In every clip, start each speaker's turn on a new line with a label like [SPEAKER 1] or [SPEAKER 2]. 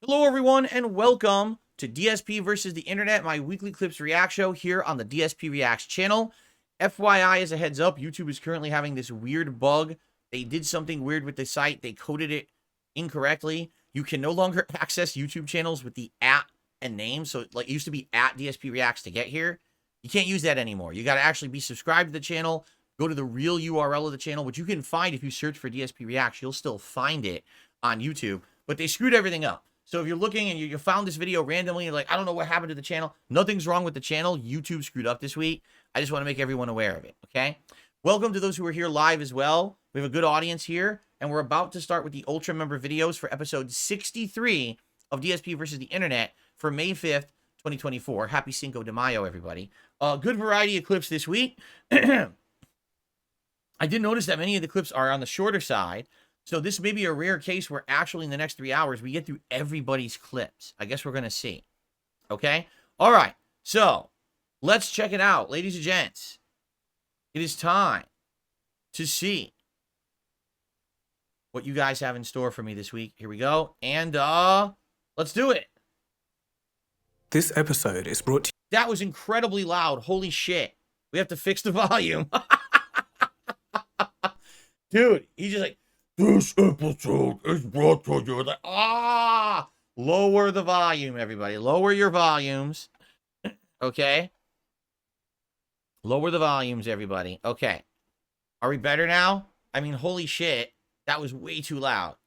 [SPEAKER 1] Hello everyone and welcome to DSP versus the Internet, my weekly clips react show here on the DSPReacts channel. FYI, as a heads up, YouTube is currently having this weird bug. They did something weird with the site. They coded it incorrectly. You can no longer access YouTube channels with the @ and name. So like it used to be @DSPReacts to get here. You can't use that anymore. You got to actually be subscribed to the channel. Go to the real URL of the channel, which you can find if you search for DSPReacts. You'll still find it on YouTube, but they screwed everything up. So if you're looking and you found this video randomly, you're like, I don't know what happened to the channel. Nothing's wrong with the channel. YouTube screwed up this week. I just want to make everyone aware of it, okay? Welcome to those who are here live as well. We have a good audience here, and we're about to start with the Ultra member videos for episode 63 of DSP versus the Internet for May 5th, 2024. Happy Cinco de Mayo, everybody. Good variety of clips this week. I did notice that many of the clips are on the shorter side. So this may be a rare case where actually in the next 3 hours, we get through everybody's clips. I guess we're going to see. Okay? All right. So let's check it out. Ladies and gents, it is time to see what you guys have in store for me this week. Here we go. And let's do it.
[SPEAKER 2] This episode is brought to you.
[SPEAKER 1] That was incredibly loud. Holy shit. We have to fix the volume. Dude, he's just like, this episode is brought to you. Like, lower the volume, everybody. Lower your volumes. Okay. Lower the volumes, everybody. Okay. Are we better now? I mean, holy shit. That was way too loud.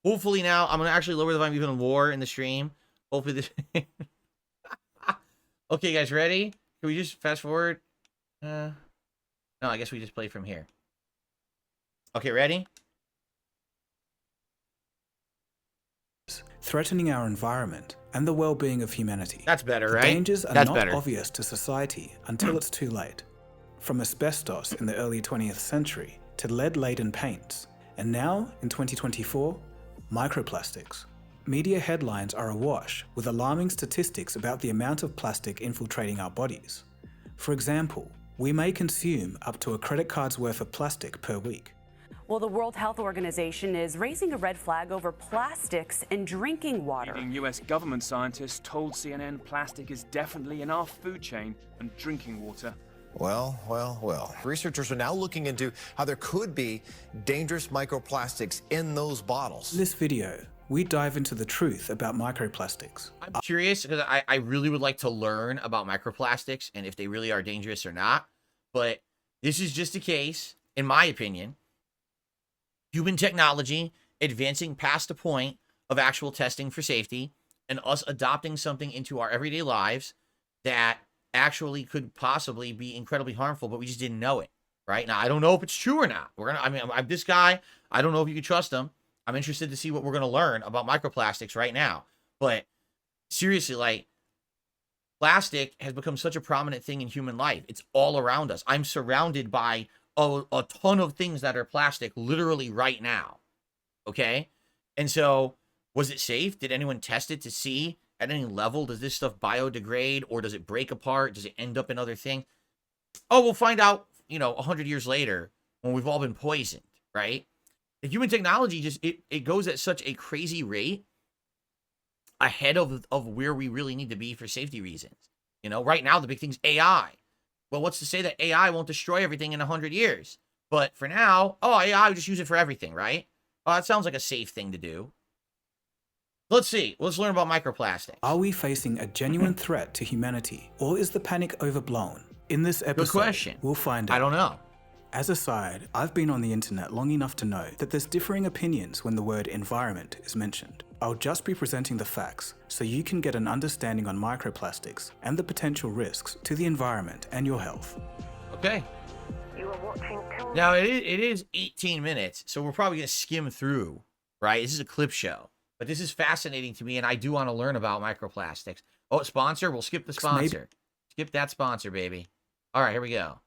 [SPEAKER 1] Hopefully now, I'm going to actually lower the volume even more in the stream. Hopefully this... Okay, guys, ready? Can we just fast forward? No, I guess we just play from here. Okay, ready?
[SPEAKER 2] Threatening our environment and the well-being of humanity.
[SPEAKER 1] That's better,
[SPEAKER 2] the
[SPEAKER 1] right?
[SPEAKER 2] Dangers are
[SPEAKER 1] That's
[SPEAKER 2] not
[SPEAKER 1] better.
[SPEAKER 2] obvious to society until it's too late. From asbestos in the early 20th century to lead-laden paints, and now, in 2024, microplastics. Media headlines are awash with alarming statistics about the amount of plastic infiltrating our bodies. For example, we may consume up to a credit card's worth of plastic per week.
[SPEAKER 3] Well, the World Health Organization is raising a red flag over plastics in drinking water.
[SPEAKER 4] Leading US government scientists told CNN plastic is definitely in our food chain and drinking water.
[SPEAKER 5] Well. Researchers are now looking into how there could be dangerous microplastics in those bottles.
[SPEAKER 2] In this video, we dive into the truth about microplastics.
[SPEAKER 1] I'm curious because I really would like to learn about microplastics and if they really are dangerous or not. But this is just a case, in my opinion, human technology advancing past the point of actual testing for safety and us adopting something into our everyday lives that actually could possibly be incredibly harmful, but we just didn't know it, right? Now, I don't know if it's true or not. I'm this guy. I don't know if you can trust him. I'm interested to see what we're going to learn about microplastics right now. But seriously, like, plastic has become such a prominent thing in human life. It's all around us. I'm surrounded by a ton of things that are plastic literally right now. Okay? And so, was it safe? Did anyone test it to see at any level, does this stuff biodegrade or does it break apart? Does it end up in other things? Oh, we'll find out, 100 years later when we've all been poisoned, right? The human technology just, it goes at such a crazy rate ahead of where we really need to be for safety reasons. Right now, the big thing's AI. Well, what's to say that AI won't destroy everything in 100 years? But for now, AI, we just use it for everything, right? Oh, that sounds like a safe thing to do. Let's see. Let's learn about microplastics.
[SPEAKER 2] Are we facing a genuine threat to humanity, or is the panic overblown? In this episode,
[SPEAKER 1] Good question.
[SPEAKER 2] We'll find out.
[SPEAKER 1] I don't know.
[SPEAKER 2] As a side, I've been on the internet long enough to know that there's differing opinions when the word environment is mentioned. I'll just be presenting the facts so you can get an understanding on microplastics and the potential risks to the environment and your health.
[SPEAKER 1] Okay. Now, it is 18 minutes, so we're probably going to skim through, right? This is a clip show. But this is fascinating to me, and I do want to learn about microplastics. Oh, sponsor? We'll skip the sponsor. Skip that sponsor, baby. All right, here we go.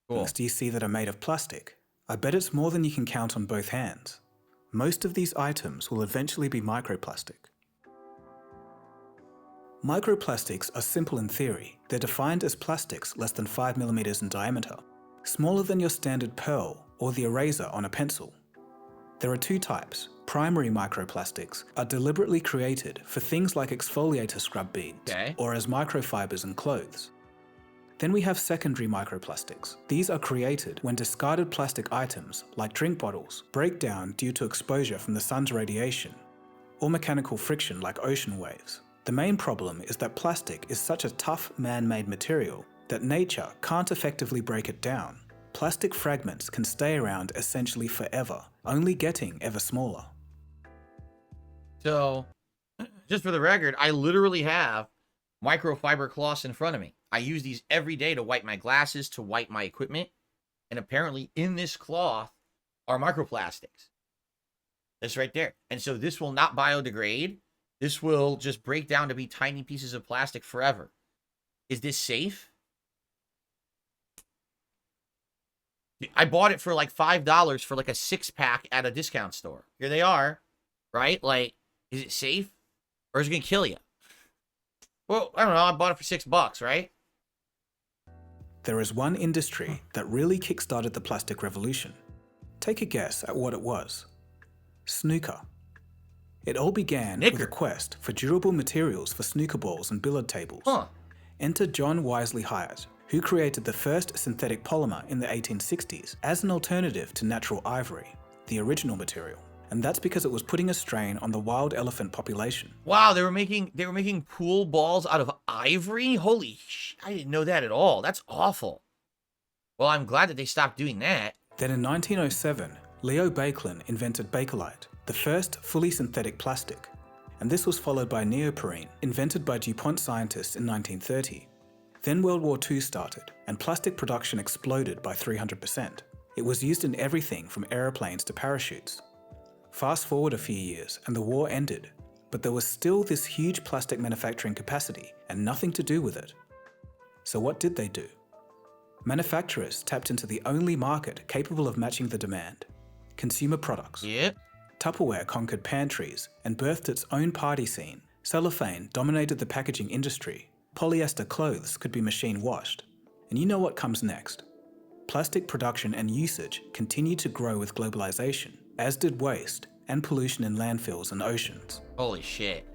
[SPEAKER 1] Cool.
[SPEAKER 2] Do you see that are made of plastic? I bet it's more than you can count on both hands. Most of these items will eventually be microplastic. Microplastics are simple in theory. They're defined as plastics less than 5 millimeters in diameter, smaller than your standard pearl or the eraser on a pencil. There are two types, primary microplastics are deliberately created for things like exfoliator scrub beads or as microfibers in clothes. Then we have secondary microplastics. These are created when discarded plastic items, like drink bottles, break down due to exposure from the sun's radiation, or mechanical friction like ocean waves. The main problem is that plastic is such a tough man-made material that nature can't effectively break it down. Plastic fragments can stay around essentially forever, only getting ever smaller.
[SPEAKER 1] So, just for the record, I literally have microfiber cloths in front of me. I use these every day to wipe my glasses, to wipe my equipment. And apparently in this cloth are microplastics. This right there. And so this will not biodegrade. This will just break down to be tiny pieces of plastic forever. Is this safe? I bought it for like $5 for like a 6-pack at a discount store. Here they are, right? Like, is it safe? Or is it going to kill you? Well, I don't know. I bought it for $6, right?
[SPEAKER 2] There is one industry that really kickstarted the plastic revolution. Take a guess at what it was. Snooker. It all began with a quest for durable materials for snooker balls and billiard tables. Enter John Wisely Hyatt, who created the first synthetic polymer in the 1860s as an alternative to natural ivory, the original material. And that's because it was putting a strain on the wild elephant population.
[SPEAKER 1] Wow, they were making pool balls out of ivory? Holy sh! I didn't know that at all. That's awful. Well, I'm glad that they stopped doing that.
[SPEAKER 2] Then in 1907, Leo Baekeland invented Bakelite, the first fully synthetic plastic. And this was followed by neoprene, invented by DuPont scientists in 1930. Then World War II started, and plastic production exploded by 300%. It was used in everything from aeroplanes to parachutes. Fast forward a few years and the war ended, but there was still this huge plastic manufacturing capacity and nothing to do with it. So what did they do? Manufacturers tapped into the only market capable of matching the demand: consumer products. Tupperware conquered pantries and birthed its own party scene. Cellophane dominated the packaging industry. Polyester clothes could be machine washed. And you know what comes next? Plastic production and usage continued to grow with globalization, as did waste and pollution in landfills and oceans.
[SPEAKER 1] Holy shit.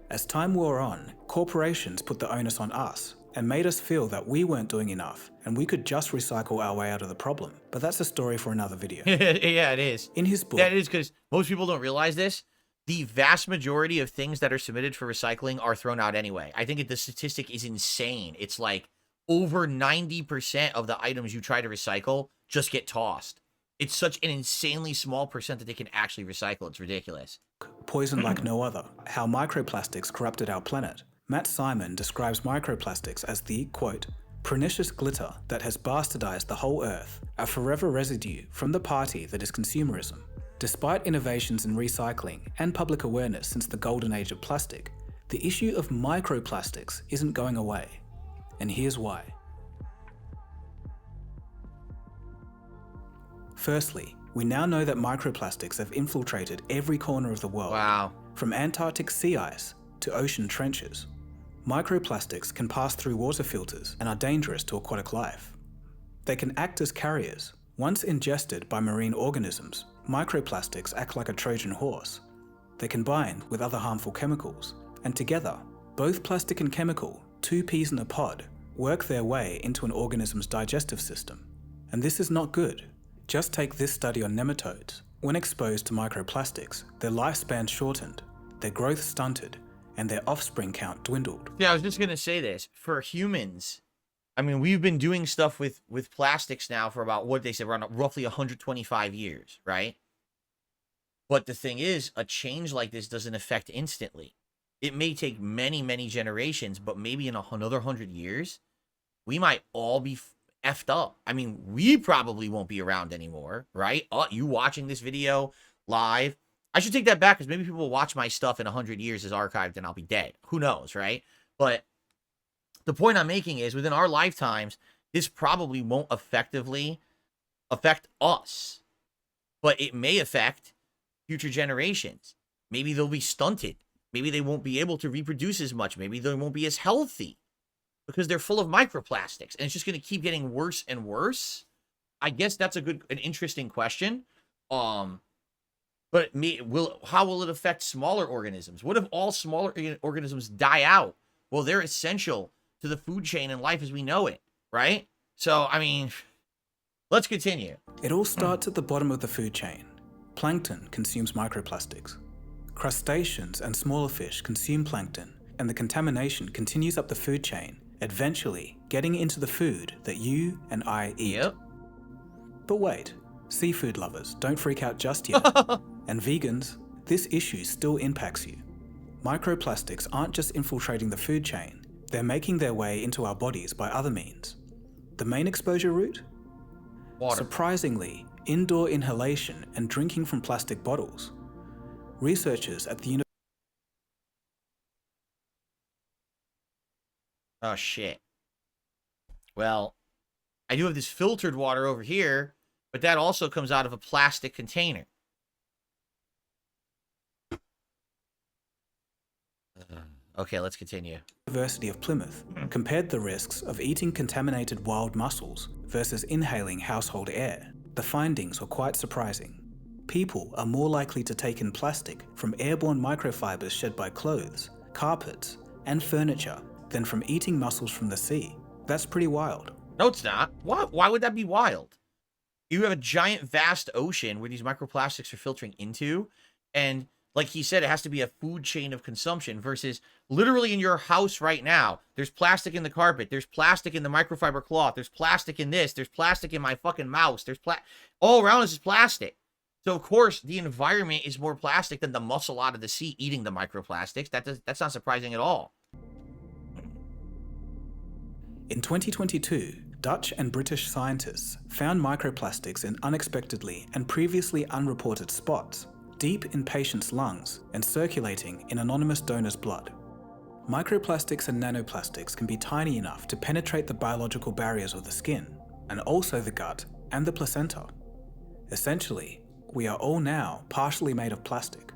[SPEAKER 2] As time wore on, corporations put the onus on us and made us feel that we weren't doing enough and we could just recycle our way out of the problem. But that's a story for another video.
[SPEAKER 1] Yeah, it is.
[SPEAKER 2] In his book...
[SPEAKER 1] Yeah, it is, because most people don't realize this. The vast majority of things that are submitted for recycling are thrown out anyway. I think the statistic is insane. It's like over 90% of the items you try to recycle just get tossed. It's such an insanely small percent that they can actually recycle. It's ridiculous.
[SPEAKER 2] Poison like no other. How microplastics corrupted our planet. Matt Simon describes microplastics as the, quote, pernicious glitter that has bastardized the whole earth, a forever residue from the party that is consumerism. Despite innovations in recycling and public awareness since the golden age of plastic, the issue of microplastics isn't going away. And here's why. Firstly, we now know that microplastics have infiltrated every corner of the world.
[SPEAKER 1] Wow.
[SPEAKER 2] From Antarctic sea ice to ocean trenches. Microplastics can pass through water filters and are dangerous to aquatic life. They can act as carriers. Once ingested by marine organisms, microplastics act like a Trojan horse. They can bind with other harmful chemicals, and together, both plastic and chemical, two peas in a pod, work their way into an organism's digestive system. And this is not good. Just take this study on nematodes. When exposed to microplastics, their lifespan shortened, their growth stunted, and their offspring count dwindled.
[SPEAKER 1] Yeah, I was just going to say this. For humans, I mean, we've been doing stuff with plastics now for about, what they said, around roughly 125 years, right? But the thing is, a change like this doesn't affect instantly. It may take many, many generations, but maybe in another 100 years, we might all be effed up. I mean, we probably won't be around anymore, right? You watching this video live. I should take that back, because maybe people will watch my stuff in 100 years as archived and I'll be dead. Who knows, right? But the point I'm making is, within our lifetimes, this probably won't effectively affect us. But it may affect future generations. Maybe they'll be stunted. Maybe they won't be able to reproduce as much. Maybe they won't be as healthy, because they're full of microplastics, and it's just going to keep getting worse and worse. I guess that's an interesting question. But how will it affect smaller organisms? What if all smaller organisms die out? Well, they're essential to the food chain and life as we know it, right? So, I mean, let's continue.
[SPEAKER 2] It all starts at the bottom of the food chain. Plankton consumes microplastics. Crustaceans and smaller fish consume plankton, and the contamination continues up the food chain, eventually getting into the food that you and I eat.
[SPEAKER 1] Yep.
[SPEAKER 2] But wait, seafood lovers, don't freak out just yet. And vegans, this issue still impacts you. Microplastics aren't just infiltrating the food chain, they're making their way into our bodies by other means. The main exposure route?
[SPEAKER 1] Water.
[SPEAKER 2] Surprisingly, indoor inhalation and drinking from plastic bottles. Researchers at the
[SPEAKER 1] Oh, shit. Well, I do have this filtered water over here, but that also comes out of a plastic container. Okay, let's continue.
[SPEAKER 2] University of Plymouth compared the risks of eating contaminated wild mussels versus inhaling household air. The findings were quite surprising. People are more likely to take in plastic from airborne microfibers shed by clothes, carpets, and furniture than from eating mussels from the sea. That's pretty wild.
[SPEAKER 1] No, it's not. Why would that be wild? You have a giant, vast ocean where these microplastics are filtering into, and like he said, it has to be a food chain of consumption versus literally in your house right now. There's plastic in the carpet. There's plastic in the microfiber cloth. There's plastic in this. There's plastic in my fucking mouse. There's all around us is plastic. So, of course, the environment is more plastic than the mussel out of the sea eating the microplastics. That's not surprising at all.
[SPEAKER 2] In 2022, Dutch and British scientists found microplastics in unexpectedly and previously unreported spots, deep in patients' lungs and circulating in anonymous donors' blood. Microplastics and nanoplastics can be tiny enough to penetrate the biological barriers of the skin, and also the gut and the placenta. Essentially, we are all now partially made of plastic.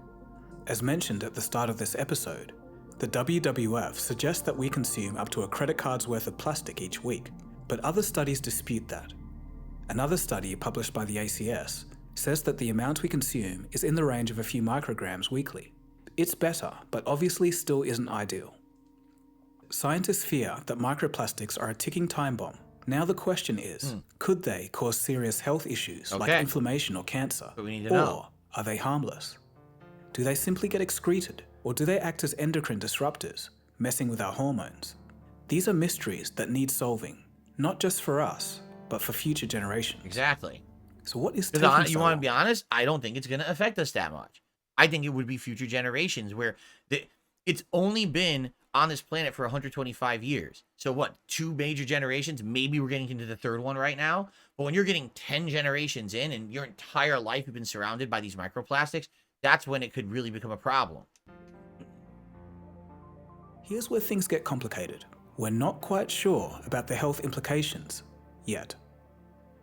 [SPEAKER 2] As mentioned at the start of this episode, the WWF suggests that we consume up to a credit card's worth of plastic each week, but other studies dispute that. Another study published by the ACS says that the amount we consume is in the range of a few micrograms weekly. It's better, but obviously still isn't ideal. Scientists fear that microplastics are a ticking time bomb. Now the question is, could they cause serious health issues like inflammation or cancer?
[SPEAKER 1] But we need to know.
[SPEAKER 2] Are they harmless? Do they simply get excreted, or do they act as endocrine disruptors, messing with our hormones? These are mysteries that need solving, not just for us, but for future generations.
[SPEAKER 1] Exactly.
[SPEAKER 2] So what is
[SPEAKER 1] you want to be honest? I don't think it's going to affect us that much. I think it would be future generations where it's only been on this planet for 125 years. So what, 2 major generations? Maybe we're getting into the 3rd one right now. But when you're getting 10 generations in and your entire life you've been surrounded by these microplastics, that's when it could really become a problem.
[SPEAKER 2] Here's where things get complicated. We're not quite sure about the health implications yet.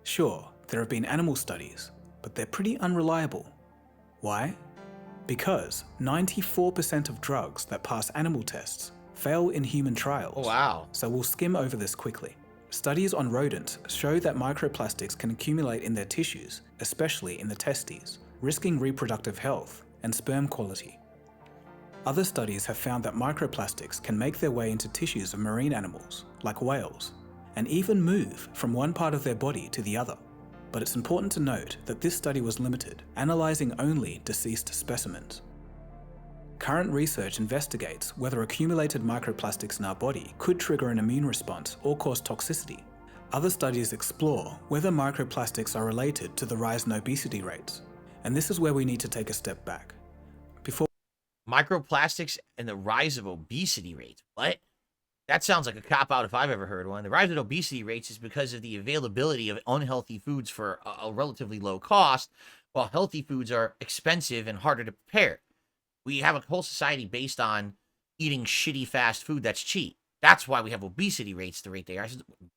[SPEAKER 2] Sure, there have been animal studies, but they're pretty unreliable. Why? Because 94% of drugs that pass animal tests fail in human trials.
[SPEAKER 1] Oh, wow.
[SPEAKER 2] So we'll skim over this quickly. Studies on rodents show that microplastics can accumulate in their tissues, especially in the testes, risking reproductive health and sperm quality. Other studies have found that microplastics can make their way into tissues of marine animals, like whales, and even move from one part of their body to the other. But it's important to note that this study was limited, analysing only deceased specimens. Current research investigates whether accumulated microplastics in our body could trigger an immune response or cause toxicity. Other studies explore whether microplastics are related to the rise in obesity rates, and this is where we need to take a step back.
[SPEAKER 1] Microplastics and the rise of obesity rates. What? That sounds like a cop-out if I've ever heard one. The rise of obesity rates is because of the availability of unhealthy foods for a relatively low cost, while healthy foods are expensive and harder to prepare. We have a whole society based on eating shitty fast food that's cheap. That's why we have obesity rates the rate they are.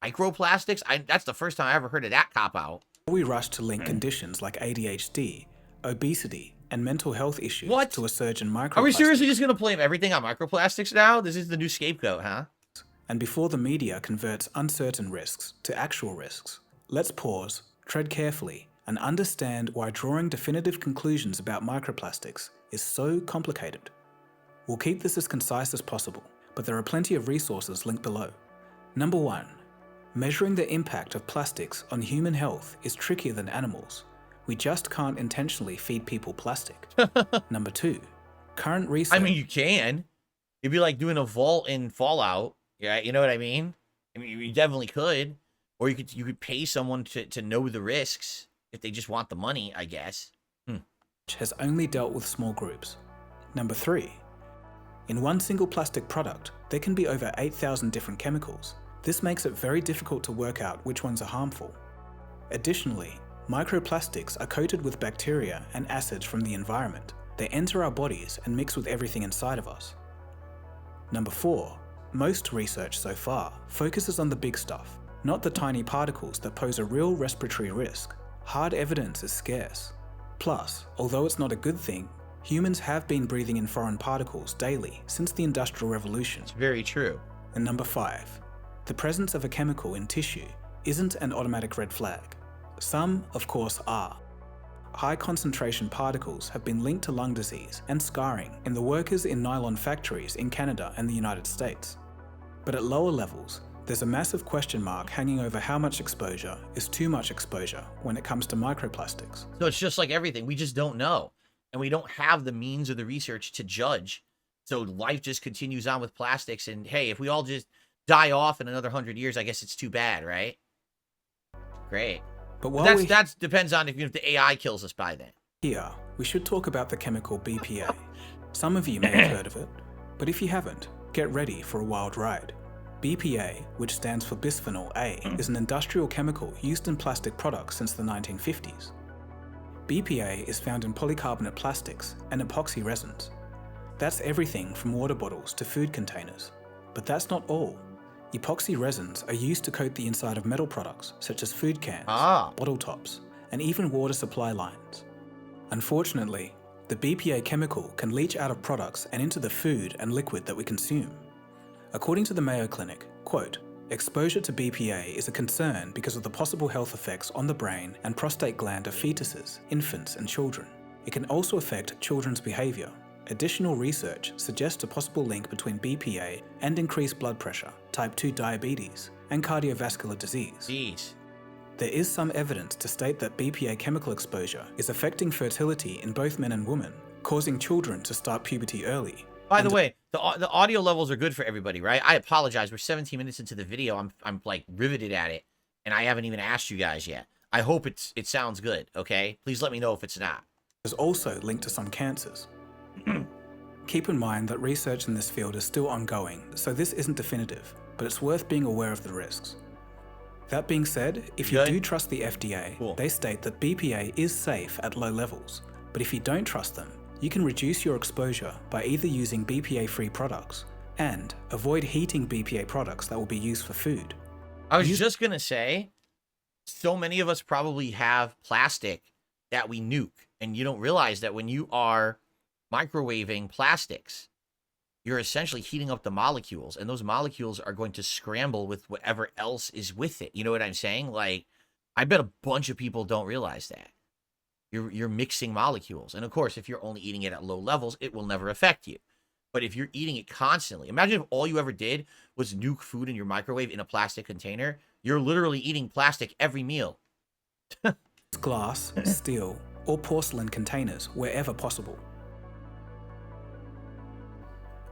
[SPEAKER 1] Microplastics? That's the first time I ever heard of that cop-out.
[SPEAKER 2] We rush to link conditions like ADHD, obesity, and mental health issues to a surge in microplastics.
[SPEAKER 1] Are we seriously just going to blame everything on microplastics now? This is the new scapegoat, huh?
[SPEAKER 2] And before the media converts uncertain risks to actual risks, let's pause, tread carefully, and understand why drawing definitive conclusions about microplastics is so complicated. We'll keep this as concise as possible, but there are plenty of resources linked below. Number 1. Measuring the impact of plastics on human health is trickier than animals. We just can't intentionally feed people plastic. Number 2. Current research...
[SPEAKER 1] I mean, you can. It'd be like doing a vault in Fallout. Yeah, you know what I mean? I mean, you definitely could. Or you could pay someone to know the risks if they just want the money, I guess.
[SPEAKER 2] has only dealt with small groups. Number 3. In one single plastic product, there can be over 8,000 different chemicals. This makes it very difficult to work out which ones are harmful. Additionally, microplastics are coated with bacteria and acids from the environment. They enter our bodies and mix with everything inside of us. Number 4. Most research so far focuses on the big stuff, not the tiny particles that pose a real respiratory risk. Hard evidence is scarce. Plus, although it's not a good thing, humans have been breathing in foreign particles daily since the Industrial Revolution.
[SPEAKER 1] It's very true.
[SPEAKER 2] And number 5. The presence of a chemical in tissue isn't an automatic red flag. Some, of course, are. High concentration particles have been linked to lung disease and scarring in the workers in nylon factories in Canada and the United States. But at lower levels, there's a massive question mark hanging over how much exposure is too much exposure when it comes to microplastics.
[SPEAKER 1] So it's just like everything. We just don't know. And we don't have the means or the research to judge. So life just continues on with plastics. And hey, if we all just die off in another 100 years, I guess it's too bad, right? Great.
[SPEAKER 2] But while
[SPEAKER 1] that depends on if the AI kills us by then.
[SPEAKER 2] Here, we should talk about the chemical BPA. Some of you may have heard of it, but if you haven't, get ready for a wild ride. BPA, which stands for bisphenol A, is an industrial chemical used in plastic products since the 1950s. BPA is found in polycarbonate plastics and epoxy resins. That's everything from water bottles to food containers. But that's not all. Epoxy resins are used to coat the inside of metal products, such as food cans, bottle tops, and even water supply lines. Unfortunately, the BPA chemical can leach out of products and into the food and liquid that we consume. According to the Mayo Clinic, quote, exposure to BPA is a concern because of the possible health effects on the brain and prostate gland of fetuses, infants, and children. It can also affect children's behavior. Additional research suggests a possible link between BPA and increased blood pressure, type 2 diabetes, and cardiovascular disease.
[SPEAKER 1] Jeez.
[SPEAKER 2] There is some evidence to state that BPA chemical exposure is affecting fertility in both men and women, causing children to start puberty early.
[SPEAKER 1] By the way, the audio levels are good for everybody, right? I apologize. We're 17 minutes into the video. I'm like riveted at it, and I haven't even asked you guys yet. I hope it sounds good, okay? Please let me know if it's not.
[SPEAKER 2] Is also linked to some cancers. Keep in mind that research in this field is still ongoing, so this isn't definitive, but it's worth being aware of the risks. That being said, if you do trust the FDA, they state that BPA is safe at low levels, but if you don't trust them, you can reduce your exposure by either using BPA-free products and avoid heating BPA products that will be used for food.
[SPEAKER 1] I was just going to say, so many of us probably have plastic that we nuke, and you don't realize that when you are microwaving plastics, you're essentially heating up the molecules, and those molecules are going to scramble with whatever else is with it. You know what I'm saying? Like, I bet a bunch of people don't realize that. You're mixing molecules. And of course, if you're only eating it at low levels, it will never affect you. But if you're eating it constantly, imagine if all you ever did was nuke food in your microwave in a plastic container. You're literally eating plastic every meal.
[SPEAKER 2] Glass, steel, or porcelain containers wherever possible.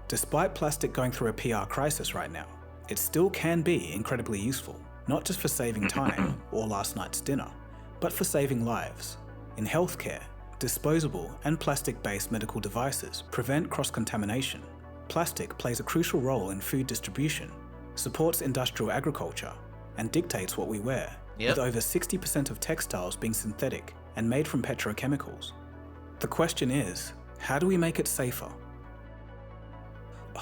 [SPEAKER 2] Despite plastic going through a PR crisis right now, it still can be incredibly useful, not just for saving time or last night's dinner, but for saving lives. In healthcare, disposable and plastic-based medical devices prevent cross-contamination. Plastic plays a crucial role in food distribution, supports industrial agriculture, and dictates what we wear, with over 60% of textiles being synthetic and made from petrochemicals. The question is, how do we make it safer?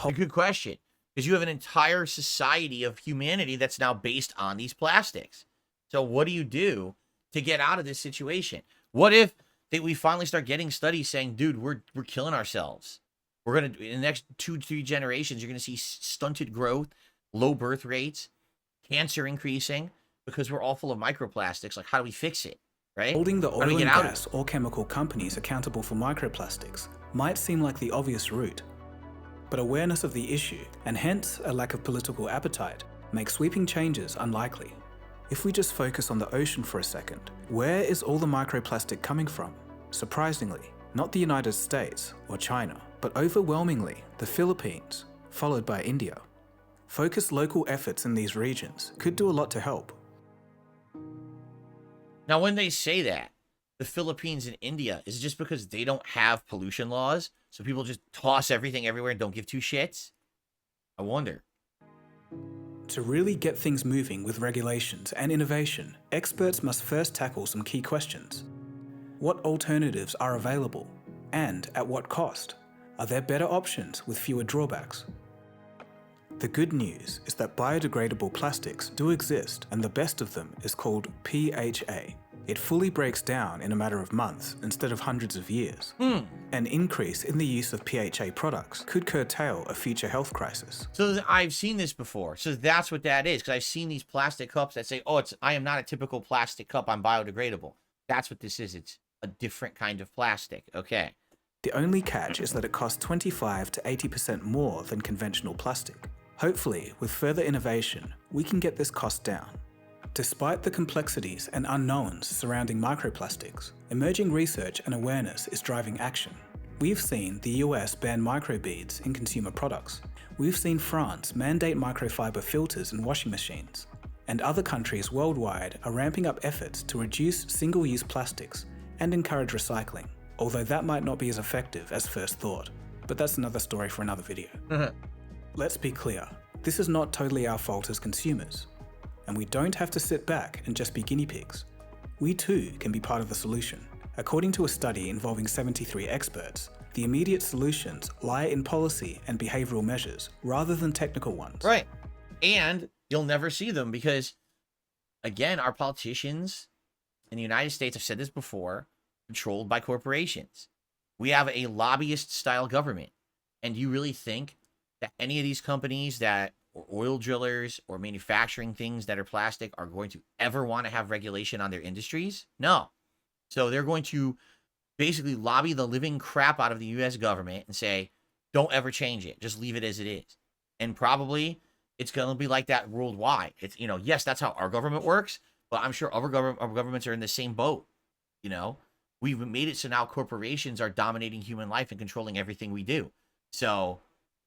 [SPEAKER 1] A good question, because you have an entire society of humanity that's now based on these plastics. So what do you do to get out of this situation? What if we finally start getting studies saying, dude, we're killing ourselves. We're going to, in the next 2-3 generations, you're going to see stunted growth, low birth rates, cancer increasing, because we're all full of microplastics. Like, how do we fix it? right?
[SPEAKER 2] Holding the
[SPEAKER 1] How do
[SPEAKER 2] oil
[SPEAKER 1] we
[SPEAKER 2] and
[SPEAKER 1] get out of
[SPEAKER 2] gas or chemical companies accountable for microplastics might seem like the obvious route, but awareness of the issue, and hence a lack of political appetite, makes sweeping changes unlikely. If we just focus on the ocean for a second, where is all the microplastic coming from? Surprisingly, not the United States or China, but overwhelmingly the Philippines, followed by India. Focused local efforts in these regions could do a lot to help.
[SPEAKER 1] Now, when they say that, the Philippines and India, is it just because they don't have pollution laws? So people just toss everything everywhere and don't give two shits? I wonder.
[SPEAKER 2] To really get things moving with regulations and innovation, experts must first tackle some key questions. What alternatives are available? And at what cost? Are there better options with fewer drawbacks? The good news is that biodegradable plastics do exist, and the best of them is called PHA. It fully breaks down in a matter of months instead of hundreds of years. An increase in the use of PHA products could curtail a future health crisis.
[SPEAKER 1] So I've seen this before. So that's what that is. Because I've seen these plastic cups that say, oh, I am not a typical plastic cup. I'm biodegradable. That's what this is. It's a different kind of plastic. Okay.
[SPEAKER 2] The only catch is that it costs 25 to 80% more than conventional plastic. Hopefully, with further innovation, we can get this cost down. Despite the complexities and unknowns surrounding microplastics, emerging research and awareness is driving action. We've seen the US ban microbeads in consumer products. We've seen France mandate microfiber filters in washing machines. And other countries worldwide are ramping up efforts to reduce single-use plastics and encourage recycling, although that might not be as effective as first thought. But that's another story for another video. Let's be clear, this is not totally our fault as consumers. And we don't have to sit back and just be guinea pigs. We too can be part of the solution. According to a study involving 73 experts, the immediate solutions lie in policy and behavioral measures rather than technical ones.
[SPEAKER 1] Right. And you'll never see them because, again, our politicians in the United States, I've said this before, controlled by corporations. We have a lobbyist-style government. And you really think that any of these companies that or oil drillers or manufacturing things that are plastic are going to ever want to have regulation on their industries? No. So they're going to basically lobby the living crap out of the US government and say, don't ever change it. Just leave it as it is. And probably it's going to be like that worldwide. It's, yes, that's how our government works, but I'm sure other governments are in the same boat. We've made it so now corporations are dominating human life and controlling everything we do. So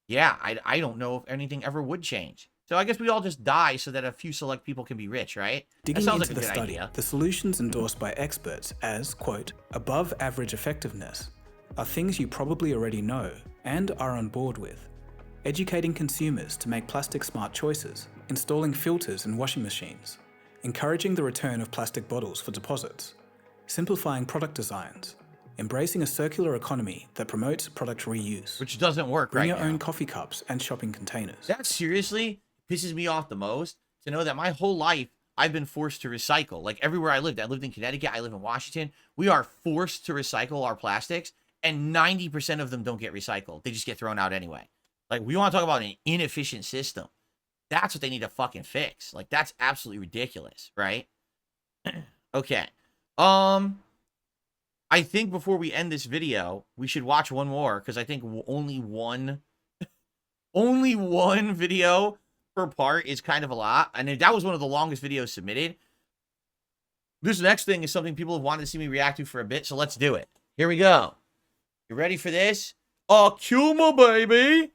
[SPEAKER 1] yeah, I don't know if anything ever would change. So I guess we all just die so that a few select people can be rich, right?
[SPEAKER 2] Digging
[SPEAKER 1] that sounds
[SPEAKER 2] into
[SPEAKER 1] like a
[SPEAKER 2] the
[SPEAKER 1] good
[SPEAKER 2] study,
[SPEAKER 1] idea.
[SPEAKER 2] the solutions endorsed by experts as, quote, above average effectiveness are things you probably already know and are on board with. Educating consumers to make plastic smart choices, installing filters in washing machines, encouraging the return of plastic bottles for deposits, simplifying product designs, embracing a circular economy that promotes product reuse.
[SPEAKER 1] Which doesn't work right
[SPEAKER 2] Bring
[SPEAKER 1] now.
[SPEAKER 2] your own coffee cups and shopping containers.
[SPEAKER 1] That seriously pisses me off the most, to know that my whole life I've been forced to recycle. Like everywhere I lived in Connecticut, I live in Washington. We are forced to recycle our plastics, and 90% of them don't get recycled. They just get thrown out anyway. Like, we want to talk about an inefficient system. That's what they need to fucking fix. Like, that's absolutely ridiculous, right? Okay. I think before we end this video, we should watch one more, because I think only one video per part is kind of a lot. And that was one of the longest videos submitted. This next thing is something people have wanted to see me react to for a bit, so let's do it. Here we go. You ready for this? Akuma, baby!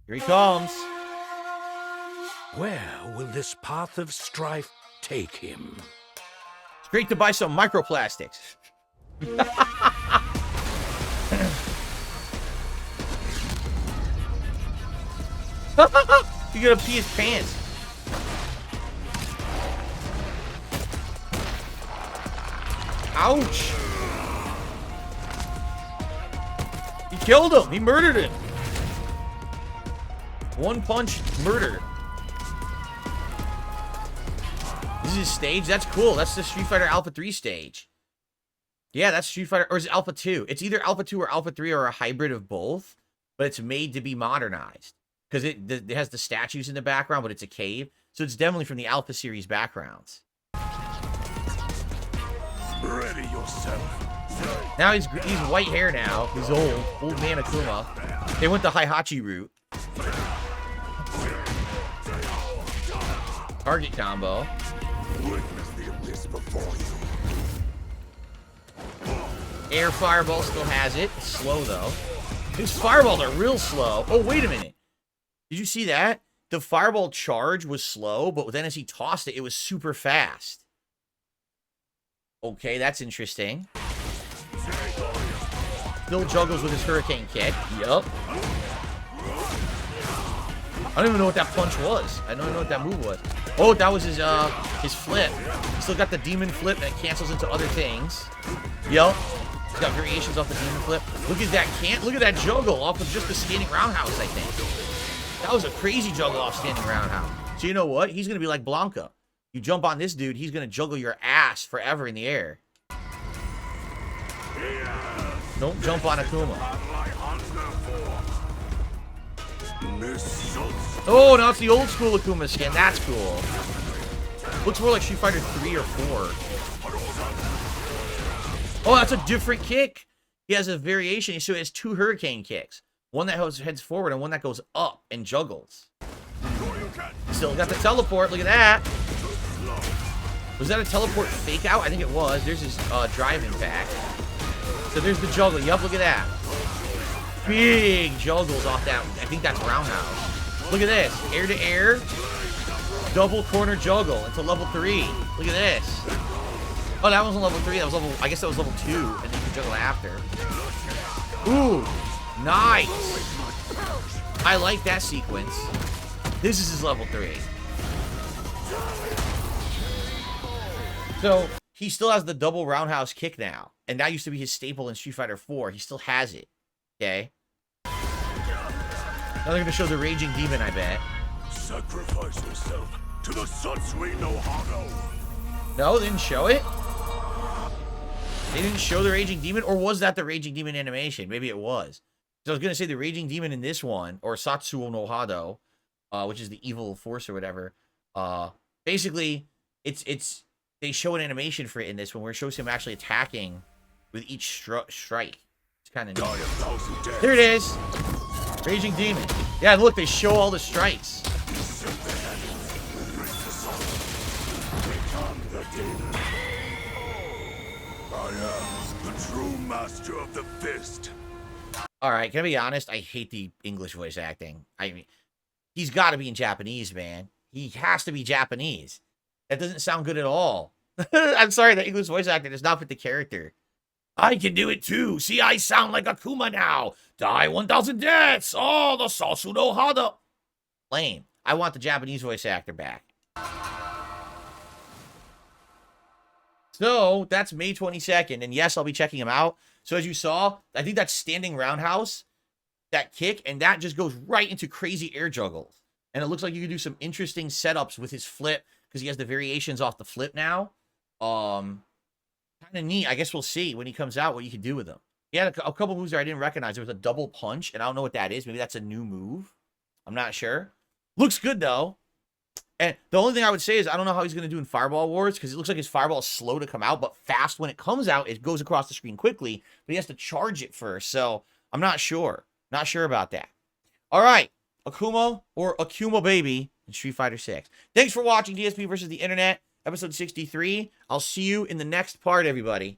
[SPEAKER 1] Here he comes.
[SPEAKER 6] Where will this path of strife take him?
[SPEAKER 1] It's great to buy some microplastics. You're gonna pee his pants. Ouch. He killed him. He murdered him. One punch murder. This is his stage? That's cool. That's the Street Fighter Alpha 3 stage. Yeah, that's Street Fighter, or is it Alpha 2? It's either Alpha 2 or Alpha 3 or a hybrid of both, but it's made to be modernized. because it has the statues in the background, but it's a cave. So it's definitely from the Alpha series backgrounds.
[SPEAKER 6] Ready yourself.
[SPEAKER 1] Now he's white hair now. He's old man Akuma. They went the Heihachi route. Target combo.
[SPEAKER 6] Witness the abyss before you.
[SPEAKER 1] Air fireball still has it. It's slow though. His fireballs are real slow. Oh, wait a minute. Did you see that? The fireball charge was slow, but then as he tossed it, it was super fast. Okay, that's interesting. Still juggles with his hurricane kick. Yup. I don't even know what that punch was. I don't even know what that move was. Oh, that was his flip. He still got the demon flip and it cancels into other things. Yup. He's got variations off the demon flip. Look at that look at that juggle off of just the standing roundhouse, I think. That was a crazy juggle off standing roundhouse. So you know what? He's gonna be like Blanca. You jump on this dude, he's gonna juggle your ass forever in the air. Don't jump on Akuma. Oh, now it's the old school Akuma skin. That's cool. Looks more like Street Fighter 3 or 4. Oh, that's a different kick. He has a variation. So he has 2 hurricane kicks. One that heads forward and one that goes up and juggles. Still got the teleport. Look at that. Was that a teleport fake out? I think it was. There's his driving back. So there's the juggle. Yup, look at that. Big juggles off that. I think that's roundhouse. Look at this. Air to air. Double corner juggle into level 3. Look at this. Oh, that wasn't level 3. That was level, I guess that was level 2. And then you can juggle after. Ooh. Nice. I like that sequence. This is his level 3. So he still has the double roundhouse kick now. And that used to be his staple in Street Fighter 4. He still has it. Okay. Now they're going to show the Raging Demon, I bet.
[SPEAKER 6] Sacrifice yourself to the Satsui no Hado.
[SPEAKER 1] No, they didn't show it. They didn't show the Raging Demon? Or was that the Raging Demon animation? Maybe it was. So I was going to say the Raging Demon in this one, or Satsuo no Hado, which is the evil force or whatever. Basically, they show an animation for it in this one where it shows him actually attacking with each strike. It's kind of neat. There it is. Raging Demon. Yeah, look, they show all the strikes.
[SPEAKER 6] I am the true master of the fist.
[SPEAKER 1] All right, can I be honest? I hate the English voice acting. I mean, he's got to be in Japanese, man. He has to be Japanese. That doesn't sound good at all. I'm sorry, the English voice actor does not fit the character. I can do it too. See, I sound like Akuma now. Die 1,000 deaths. Oh, the Satsuo no Hado. Lame. I want the Japanese voice actor back. So, that's May 22nd. And yes, I'll be checking him out. So, as you saw, I think that's standing roundhouse, that kick, and that just goes right into crazy air juggles. And it looks like you can do some interesting setups with his flip, because he has the variations off the flip now. Kind of neat. I guess we'll see when he comes out what you can do with him. He had a couple moves there I didn't recognize. There was a double punch, and I don't know what that is. Maybe that's a new move. I'm not sure. Looks good, though. And the only thing I would say is I don't know how he's going to do in Fireball Wars, because it looks like his Fireball is slow to come out, but fast when it comes out. It goes across the screen quickly, but he has to charge it first. So I'm not sure. Not sure about that. All right. Akuma or Akuma Baby in Street Fighter 6. Thanks for watching DSP versus the Internet, episode 63. I'll see you in the next part, everybody.